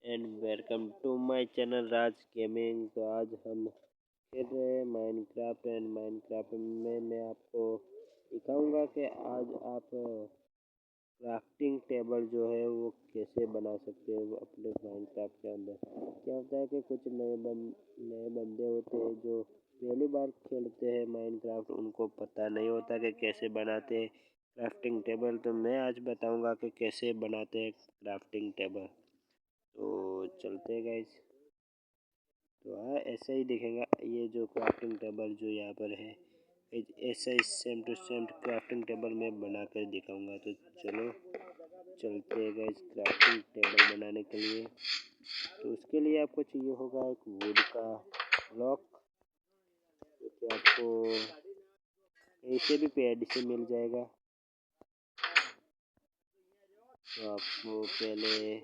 And welcome to my channel Raj gaming. तो आज हम खेल रहे हैं माइनक्राफ्ट एंड माइनक्राफ्ट में मैं आपको दिखाऊंगा कि आज आप क्राफ्टिंग टेबल जो है वो कैसे बना सकते हैं अपने माइनक्राफ्ट के अंदर। क्या होता है कि कुछ नए बंदे होते हैं जो पहली बार खेलते हैं माइनक्राफ्ट, उनको पता नहीं होता कि कैसे बनाते हैं क्राफ्टिंग टेबल। तो मैं आज बताऊंगा कि कैसे बनाते हैं क्राफ्टिंग टेबल। तो चलते हैं गाइस। तो हाँ, ऐसा ही दिखेगा ये जो क्राफ्टिंग टेबल जो यहाँ पर है, ऐसा ही same to same crafting table मैं बना कर दिखाऊंगा। तो चलो चलते हैं गाइस क्राफ्टिंग टेबल बनाने के लिए। तो उसके लिए आपको चाहिए होगा एक वुड का ब्लॉक, जो कि आपको ऐसे भी पेड़ से मिल जाएगा। तो आपको पहले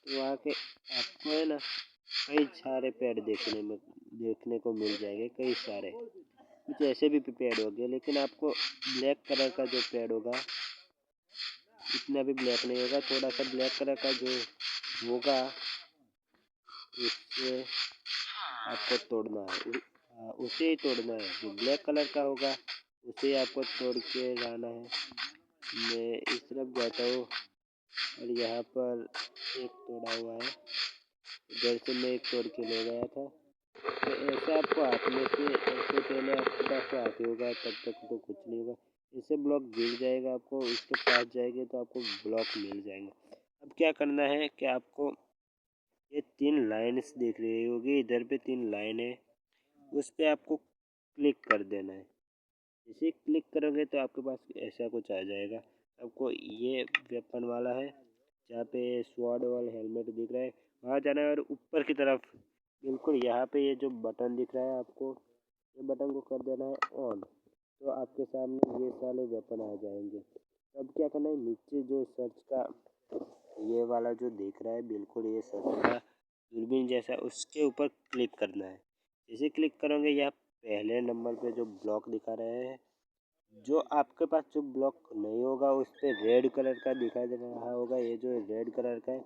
तो वहाँ के आपको है ना कई सारे पेड़ देखने को मिल जाएंगे, कई सारे कुछ ऐसे भी पेड़ होंगे, लेकिन आपको ब्लैक कलर का जो पेड़ होगा, इतना भी ब्लैक नहीं होगा, थोड़ा सा ब्लैक कलर का जो होगा उससे आपको तोड़ना है। उसे ही तोड़ना है, जो ब्लैक कलर का होगा उसे आपको तोड़ के लाना है। मैं इस तरफ जाता हूँ और यहाँ पर एक तोड़ा हुआ है, इधर से मैं एक तोड़ के ले गया था। तो ऐसे आपको हाथ में से ऐसे पहले आपके पास हाथ होगा तब तक तो कुछ नहीं होगा। इससे ब्लॉक गिर जाएगा, आपको इसके पास जाएंगे तो आपको ब्लॉक मिल जाएंगे। अब क्या करना है कि आपको ये 3 लाइन्स दिख रही होगी, इधर पे 3 लाइन है, उस पर आपको क्लिक कर देना है। जैसे क्लिक करोगे तो आपके पास ऐसा कुछ आ जाएगा। आपको ये वेपन वाला है जहाँ पे स्वॉर्ड वाला हेलमेट दिख रहा है, वहाँ जाना है और ऊपर की तरफ बिल्कुल यहाँ पे ये जो बटन दिख रहा है, आपको ये बटन को कर देना है ऑन। तो आपके सामने ये सारे वेपन आ जाएंगे। अब क्या करना है, नीचे जो सर्च का ये वाला जो दिख रहा है, बिल्कुल ये सर्च का दूरबीन जैसा, उसके ऊपर क्लिक करना है। जैसे क्लिक करोगे यह पहले नंबर पे जो ब्लॉक दिखा रहे हैं, जो आपके पास जो ब्लॉक नहीं होगा उस पर रेड कलर का दिखाई दे रहा होगा। ये जो रेड कलर का है,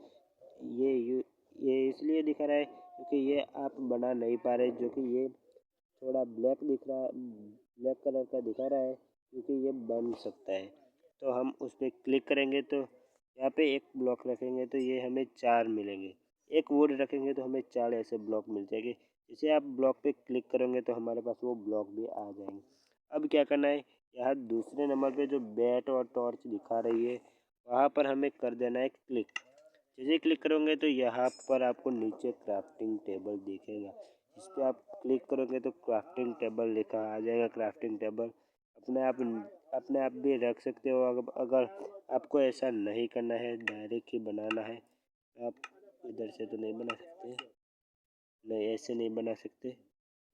ये इसलिए दिखा रहा है क्योंकि ये आप बना नहीं पा रहे, जो कि ये थोड़ा ब्लैक दिख रहा है, ब्लैक कलर का दिखा रहा है, क्योंकि ये बन सकता है। तो हम उस पर क्लिक करेंगे तो यहाँ पे एक ब्लॉक रखेंगे तो ये हमें 4 मिलेंगे, एक वुड रखेंगे तो हमें 4 ऐसे ब्लॉक मिल जाएंगे। जैसे आप ब्लॉक पे क्लिक करेंगे तो हमारे पास वो ब्लॉक भी आ जाएंगे। अब क्या करना है, यहाँ दूसरे नंबर पे जो बैट और टॉर्च दिखा रही है, वहाँ पर हमें कर देना है क्लिक। जैसे क्लिक करोगे तो यहाँ पर आपको नीचे क्राफ्टिंग टेबल दिखेगा, इस पर आप क्लिक करोगे तो क्राफ्टिंग टेबल लिखा आ जाएगा। क्राफ्टिंग टेबल अपने आप भी रख सकते हो। अगर आपको ऐसा नहीं करना है, डायरेक्ट ही बनाना है, आप इधर से तो नहीं बना सकते, नहीं ऐसे नहीं बना सकते,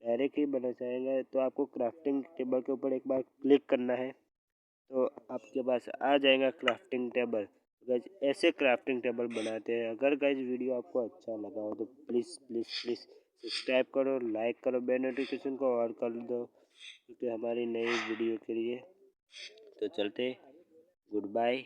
डायरेक्ट ही बना चाहेंगे तो आपको क्राफ्टिंग टेबल के ऊपर एक बार क्लिक करना है, तो आपके पास आ जाएगा क्राफ्टिंग टेबल। गाइज ऐसे क्राफ्टिंग टेबल बनाते हैं। अगर गाइज वीडियो आपको अच्छा लगा हो तो प्लीज़ प्लीज़ प्लीज़ सब्सक्राइब करो, लाइक करो, बेल नोटिफिकेशन को ऑन कर दो, क्योंकि हमारी नई वीडियो के लिए। तो चलते, गुड बाय।